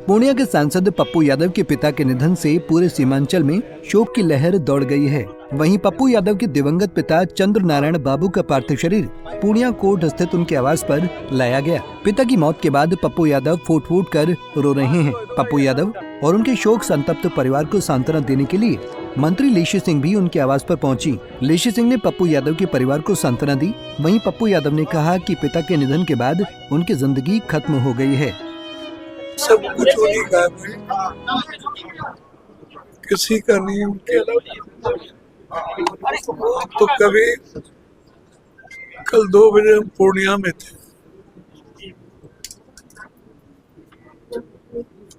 पूर्णिया के सांसद पप्पू यादव के पिता के निधन से पूरे सीमांचल में शोक की लहर दौड़ गई है। वहीं पप्पू यादव के दिवंगत पिता चंद्र नारायण बाबू का पार्थिव शरीर पूर्णिया कोर्ट स्थित उनके आवास पर लाया गया। पिता की मौत के बाद पप्पू यादव फूट फूट कर रो रहे हैं। पप्पू यादव और उनके शोक संतप्त परिवार को सांत्वना देने के लिए मंत्री लेशी सिंह भी उनके आवास पर पहुंची। लेशी सिंह ने पप्पू यादव के परिवार को सांत्वना दी। वहीं पप्पू यादव ने कहा कि पिता के निधन के बाद उनकी जिंदगी खत्म हो गई है। सब कुछ उन्हीं का है, किसी का नहीं। उनके तो कभी कल 2 बजे हम पूर्णिया में थे,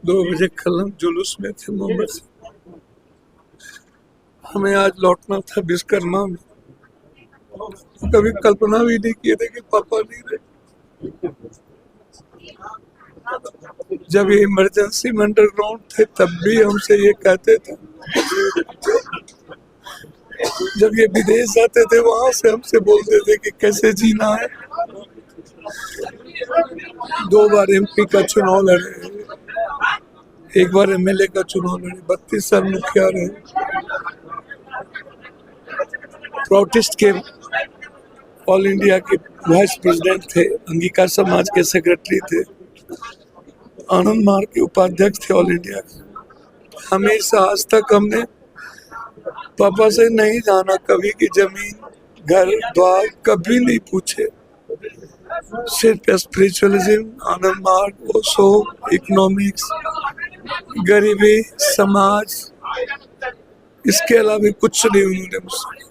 2 बजे कल हम जुलूस में थे मुंबई से। हमें आज लौटना था विश्वकर्मा में। कभी कल्पना भी नहीं किए थे कि पापा नहीं रहे। जब ये इमरजेंसी में अंडरग्राउंड थे तब भी हमसे ये कहते थे, जब ये विदेश जाते थे वहां से हमसे बोलते थे कि कैसे जीना है। 2 बार एमपी का चुनाव लड़े, 1 बार एमएलए का चुनाव लड़े, 32 साल मुखिया रहे। प्रोटेस्ट के ऑल इंडिया के वाइस प्रेसिडेंट थे, अंगिका समाज के सेक्रेटरी थे, आनंद मार्ग के उपाध्यक्ष थे ऑल इंडिया के। हमेशा आज तक हमने पापा से नहीं जाना कभी कि जमीन घर द्वार कभी नहीं पूछे। सिर्फ स्पिरिचुअलिज्म, आनंद मार्ग, ओशो, इकोनॉमिक्स, गरीबी, समाज, इसके अलावा कुछ नहीं उन्होंने मुझसे।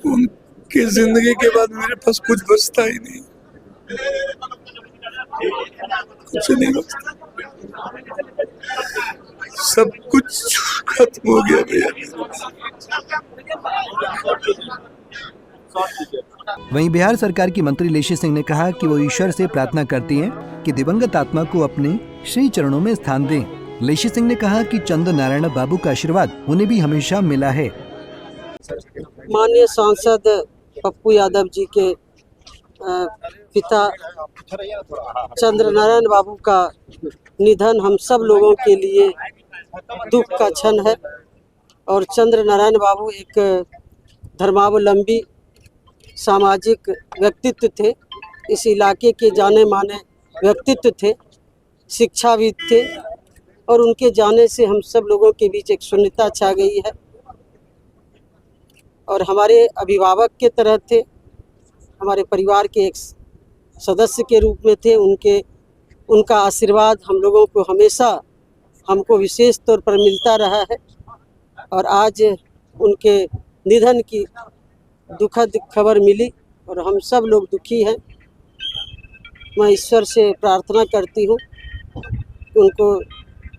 उनकी जिंदगी के बाद मेरे पास कुछ बचता ही नहीं, कुछ नहीं बचता, सब कुछ खत्म हो गया भैया। वहीं बिहार सरकार की मंत्री लेशी सिंह ने कहा कि वो ईश्वर से प्रार्थना करती हैं कि दिवंगत आत्मा को अपने श्री चरणों में स्थान दें। लेशी सिंह ने कहा कि चंद्र नारायण बाबू का आशीर्वाद उन्हें भी हमेशा मिला है। माननीय सांसद पप्पू यादव जी के पिता चंद्र नारायण बाबू का निधन हम सब लोगों के लिए दुख का क्षण है। और चंद्र नारायण बाबू एक धर्मावलंबी सामाजिक व्यक्तित्व थे, इस इलाके के जाने माने व्यक्तित्व थे, शिक्षाविद थे, और उनके जाने से हम सब लोगों के बीच एक शून्यता छा गई है। और हमारे अभिभावक के तरह थे, हमारे परिवार के एक सदस्य के रूप में थे। उनका आशीर्वाद हम लोगों को हमेशा हमको विशेष तौर पर मिलता रहा है। और आज उनके निधन की दुखद खबर मिली और हम सब लोग दुखी हैं। मैं ईश्वर से प्रार्थना करती हूँ कि उनको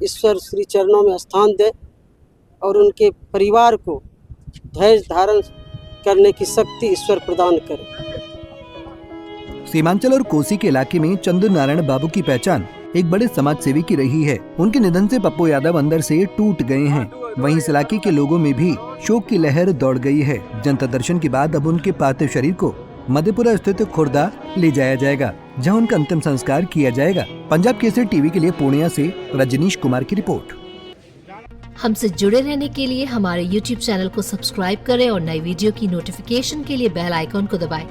ईश्वर श्री चरणों में स्थान दे और उनके परिवार को धैर्य धारण करने की शक्ति ईश्वर प्रदान करे। सीमांचल और कोसी के इलाके में चंद्र नारायण बाबू की पहचान एक बड़े समाज सेवी की रही है। उनके निधन से पप्पू यादव अंदर से टूट गए हैं। वहीं इस इलाके के लोगों में भी शोक की लहर दौड़ गई है। जनता दर्शन के बाद अब उनके पार्थिव शरीर को मधेपुरा स्थित खुर्दा ले जाया जाएगा, जहां उनका अंतिम संस्कार किया जाएगा। पंजाब केसरी टीवी के लिए पूर्णिया से रजनीश कुमार की रिपोर्ट। हमसे जुड़े रहने के लिए हमारे YouTube चैनल को सब्सक्राइब करें और नई वीडियो की नोटिफिकेशन के लिए बेल आइकॉन को दबाएं।